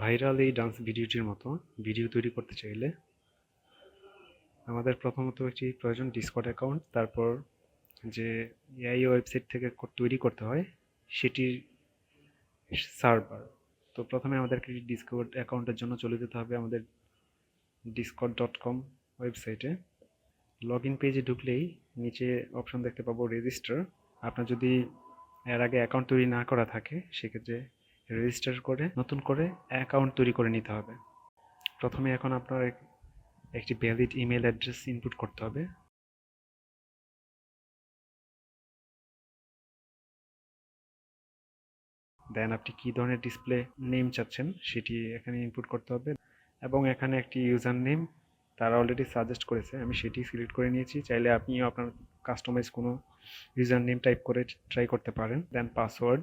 Viral এই dance ভিডিওটির মতো ভিডিও তৈরি করতে চাইলে আমাদের প্রথমত একটি প্রয়োজন ডিসকর্ড অ্যাকাউন্ট, তারপর যে এআই ওয়েবসাইট থেকে তৈরি করতে হয় সেটির সার্ভার। তো প্রথমে আমাদেরকে ডিসকর্ড অ্যাকাউন্টের জন্য চলে যেতে হবে আমাদের discord.com ওয়েবসাইটে। লগ ইন পেজে ঢুকলেই নিচে অপশন দেখতে পাবো রেজিস্টার। আপনার যদি এর আগে অ্যাকাউন্ট তৈরি না করা থাকে সেক্ষেত্রে রেজিস্টার করে নতুন করে অ্যাকাউন্ট তৈরি করে নিতে হবে। প্রথমে এখন আপনার একটি ভ্যালিড ইমেল অ্যাড্রেস ইনপুট করতে হবে। দেন আপনি কী ধরনের ডিসপ্লে নেম চাচ্ছেন সেটি এখানে ইনপুট করতে হবে, এবং এখানে একটি ইউজার নেম তারা অলরেডি সাজেস্ট করেছে, আমি সেটি সিলেক্ট করে নিয়েছি। চাইলে আপনিও আপনার কাস্টমাইজ কোনো ইউজার নেম টাইপ করে ট্রাই করতে পারেন। দেন পাসওয়ার্ড,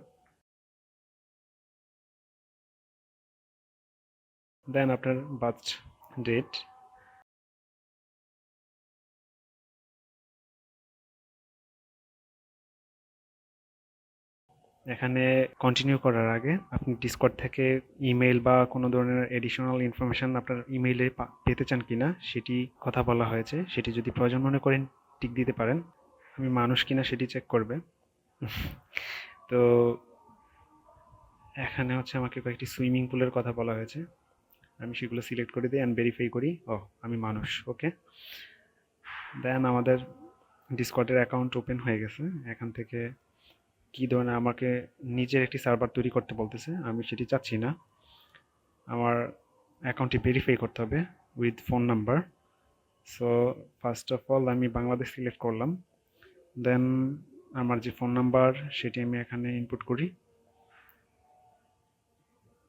দেন আপনার বার্থ ডেট, এখানে কন্টিনিউ করার আগে আপনি ডিসকর্ড থেকে ইমেল বা কোনো ধরনের এডিশনাল ইনফরমেশন আপনার ইমেইলে পেতে চান কিনা সেটি কথা বলা হয়েছে। সেটি যদি প্রয়োজন মনে করেন টিক দিতে পারেন। আমি মানুষ কিনা সেটি চেক করবে। তো এখানে হচ্ছে আমাকে কয়েকটি সুইমিং পুলের কথা বলা হয়েছে, আমি সেগুলো সিলেক্ট করে দিই অ্যান্ড ভেরিফাই করি আমি মানুষ। ওকে, দেন আমাদের ডিসকর্ডের অ্যাকাউন্ট ওপেন হয়ে গেছে। এখান থেকে কী ধরনের আমাকে নিজের একটি সার্ভার তৈরি করতে বলতেছে, আমি সেটি চাচ্ছি না। আমার অ্যাকাউন্টটি ভেরিফাই করতে হবে with phone number. So first of all আমি বাংলাদেশ সিলেক্ট করলাম। দেন আমার যে ফোন নাম্বার সেটি আমি এখানে ইনপুট করি।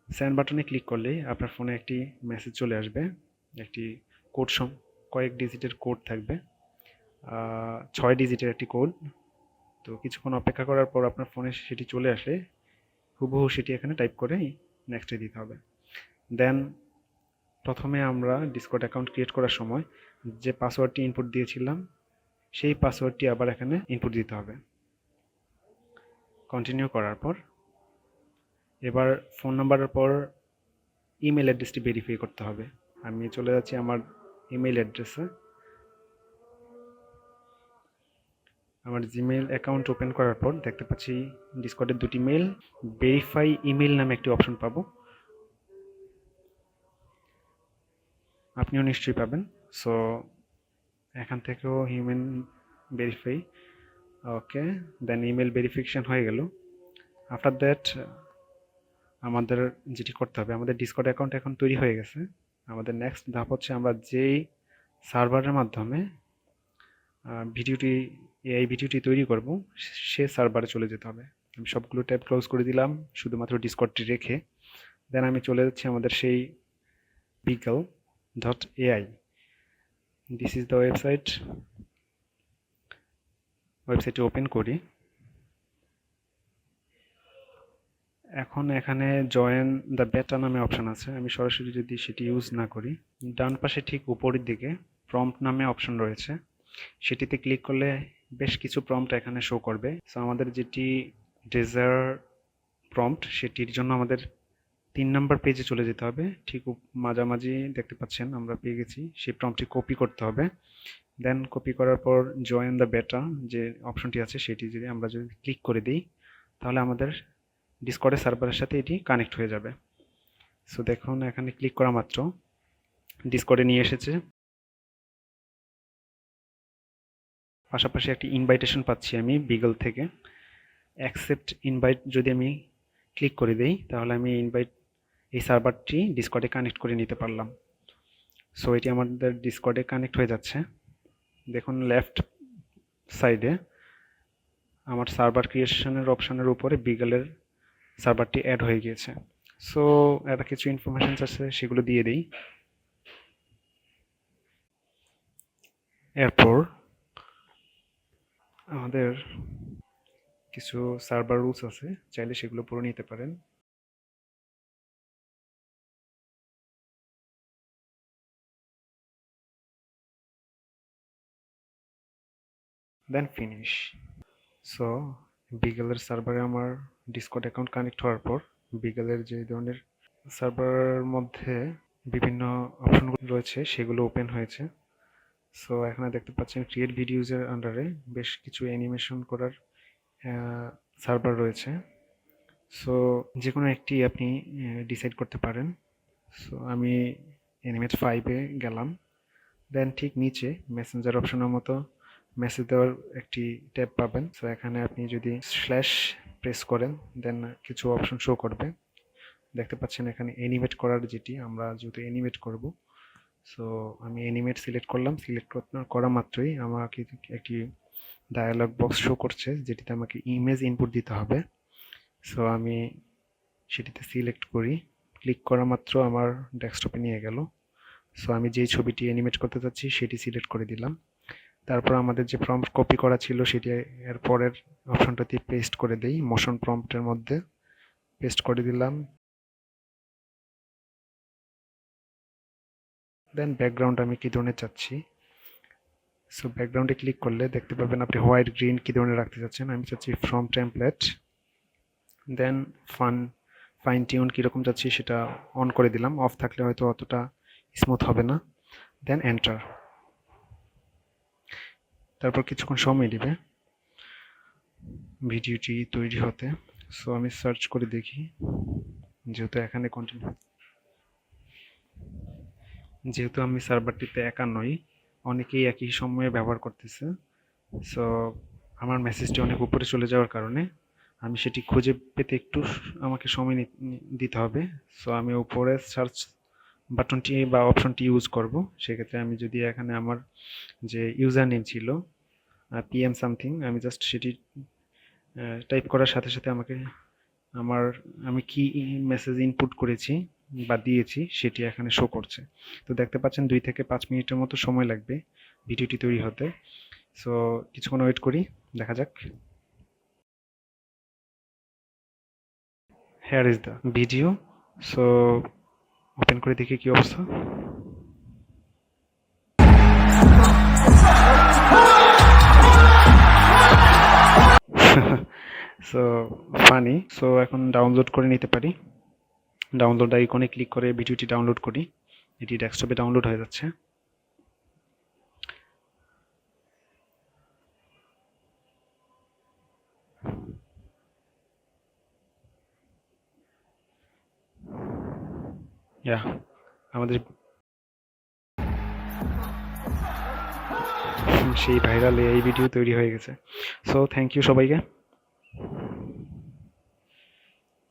সেন্ড বাটনে ক্লিক করলেই আপনার ফোনে একটি মেসেজ চলে আসবে, একটি কোড কয়েক ডিজিটের কোড থাকবে, 6 ডিজিটের একটি কোড। তো কিছুক্ষণ অপেক্ষা করার পর আপনার ফোনে সেটি চলে আসলে হুবহু সেটি এখানে টাইপ করে নেক্সটে দিতে হবে। দেন প্রথমে আমরা ডিসকর্ড অ্যাকাউন্ট ক্রিয়েট করার সময় যে পাসওয়ার্ডটি ইনপুট দিয়েছিলাম সেই পাসওয়ার্ডটি আবার এখানে ইনপুট দিতে হবে। কন্টিনিউ করার পর এবার ফোন নাম্বারের পর ইমেল অ্যাড্রেসটি ভেরিফাই করতে হবে। আমি চলে যাচ্ছি আমার ইমেল অ্যাড্রেসে। আমার জিমেইল অ্যাকাউন্ট ওপেন করার পর দেখতে পাচ্ছি ডিসকর্ডের দুটি মেল, ভেরিফাই ইমেল নামে একটি অপশন পাবো, আপনিও নিশ্চয়ই পাবেন। সো এখান থেকেও হিউম্যান ভেরিফাই। ওকে, দেন ইমেল ভেরিফিকেশন হয়ে গেল। আফটার দ্যাট আমাদের যেটি করতে হবে, আমাদের ডিসকর্ড অ্যাকাউন্ট এখন তৈরি হয়ে গেছে। আমাদের নেক্সট ধাপ হচ্ছে আমরা যেই সার্ভারের মাধ্যমে এই ভিডিওটি তৈরি করব সে সার্ভারে চলে যেতে হবে। আমি সবগুলো ট্যাব ক্লোজ করে দিলাম শুধুমাত্র ডিসকর্ডটি রেখে। দেন আমি চলে যাচ্ছি আমাদের সেই beagle.ai। দিস ইজ দ্য ওয়েবসাইটটি ওপেন করি। এখন এখানে জয়েন দ্য বেটা নামে অপশন আছে, আমি সরাসরি যদি সেটি ইউজ না করি, ডান পাশে ঠিক উপরের দিকে প্রম্পট নামে অপশন রয়েছে, সেটিতে ক্লিক করলে বেশ কিছু প্রম্পট এখানে শো করবে। সো আমাদের যেটি ডেজার প্রম্পট সেটির জন্য আমাদের 3 নম্বর পেজে চলে যেতে হবে। ঠিক মাঝামাঝি দেখতে পাচ্ছেন আমরা পেয়ে গেছি, সেই প্রম্পটটি কপি করতে হবে। দেন কপি করার পর জয়েন দ্য বেটা যে অপশনটি আছে সেটি যদি ক্লিক করে দিই তাহলে আমাদের ডিসকর্ডের সার্ভারের সাথে এটি কানেক্ট হয়ে যাবে। সো দেখুন এখানে ক্লিক করা মাত্র ডিসকর্ডে নিয়ে এসেছে, পাশাপাশি একটি ইনভাইটেশন পাচ্ছি আমি বিগল থেকে। অ্যাকসেপ্ট ইনভাইট যদি আমি ক্লিক করে দিই তাহলে আমি এই সার্ভারটি ডিসকর্ডে কানেক্ট করে নিতে পারলাম। সো এটি আমাদের ডিসকর্ডে কানেক্ট হয়ে যাচ্ছে। দেখুন লেফট সাইডে আমার সার্ভার ক্রিয়েশনের অপশনের উপরে বিগলের সার্ভারটি অ্যাড হয়ে গিয়েছে। সো এটা কিছু ইনফরমেশন আছে সেগুলো দিয়ে দিই। এরপর আমাদের কিছু সার্ভার রুলস আছে, চাইলে সেগুলো পড়ে নিতে পারেন। দেন ফিনিশ। সো বিগলের সার্ভারে আমার ডিসকর্ড অ্যাকাউন্ট কানেক্ট হওয়ার পর বিগলের যে ধরনের সার্ভারের মধ্যে বিভিন্ন অপশন রয়েছে, সেগুলো ওপেন হয়েছে। সো এখানে দেখতে পাচ্ছেন ক্রিয়েট ভিডিওজের আন্ডারে বেশ কিছু অ্যানিমেশন করার সার্ভার রয়েছে। সো যে কোনো একটি আপনি ডিসাইড করতে পারেন। সো আমি অ্যানিমেট 5-এ গেলাম। দেন ঠিক নিচে মেসেঞ্জার অপশনের মতো মেসেজ দেওয়ার একটি ট্যাব পাবেন। সো এখানে আপনি যদি স্ল্যাশ প্রেস করেন দেন কিছু অপশন শো করবে। দেখতে পাচ্ছেন এখানে অ্যানিমেট করার যেটি, আমরা যেহেতু অ্যানিমেট করব, সো আমি অ্যানিমেট সিলেক্ট করলাম। সিলেক্ট করা মাত্রই আমাকে একটি ডায়ালগ বক্স শো করছে যেটিতে আমাকে ইমেজ ইনপুট দিতে হবে। সো আমি সেটিতে সিলেক্ট করি। ক্লিক করা মাত্র আমার ডেস্কটপে নিয়ে গেল। সো আমি যেই ছবিটি অ্যানিমেট করতে চাচ্ছি সেটি সিলেক্ট করে দিলাম। তারপর আমাদের যে প্রম্পট কপি করা ছিল সেটি এর পরের অপশনটাতে পেস্ট করে দেই, মোশন প্রম্পটের মধ্যে পেস্ট করে দিলাম। দেন ব্যাকগ্রাউন্ড আমি কী ধরনের চাচ্ছি, সো ব্যাকগ্রাউন্ডে ক্লিক করলে দেখতে পাবেন আপনি হোয়াইট গ্রিন কী ধরনের রাখতে চাচ্ছেন। আমি চাচ্ছি from template. Then fine tune কীরকম চাচ্ছি সেটা অন করে দিলাম, অফ থাকলে হয়তো অতটা স্মুথ হবে না। Then enter. তারপর কিছুক্ষণ সময় দিবে ভিডিওটি তৈরি হতে। সো আমি সার্চ করে দেখি, যেহেতু আমি সার্ভারটিতে একা নই, অনেকেই একই সময়ে ব্যবহার করতেছে। সো আমার মেসেজটি অনেক উপরে চলে যাওয়ার কারণে আমি সেটি খুঁজে পেতে একটু আমাকে সময় দিতে হবে। সো আমি উপরে সার্চ বাটনটি বা অপশনটি ইউজ করব। সেক্ষেত্রে আমি যদি এখানে আমার যে ইউজার নেম ছিল PM সামথিং, আমি জাস্ট সেটি টাইপ করার সাথে সাথে আমি কি মেসেজ ইনপুট করেছি বা দিয়েছি সেটি এখানে শো করছে। তো দেখতে পাচ্ছেন 2 থেকে 5 মিনিটের মতো সময় লাগবে ভিডিওটি তৈরি হতে। সো কিছুক্ষণ ওয়েট করি, দেখা যাক। Hair is the video. So open করে দেখি কি অবস্থা। So funny. সো এখন ডাউনলোড করে নিতে পারি। ডাউনলোড আইকনে ক্লিক করে ভিডিওটি ডাউনলোড করি। এটি ডেস্কটপে ডাউনলোড হয়ে যাচ্ছে। আমাদের সেই ভাইরাল এই ভিডিও তৈরি হয়ে গেছে। সো থ্যাংক ইউ সবাইকে।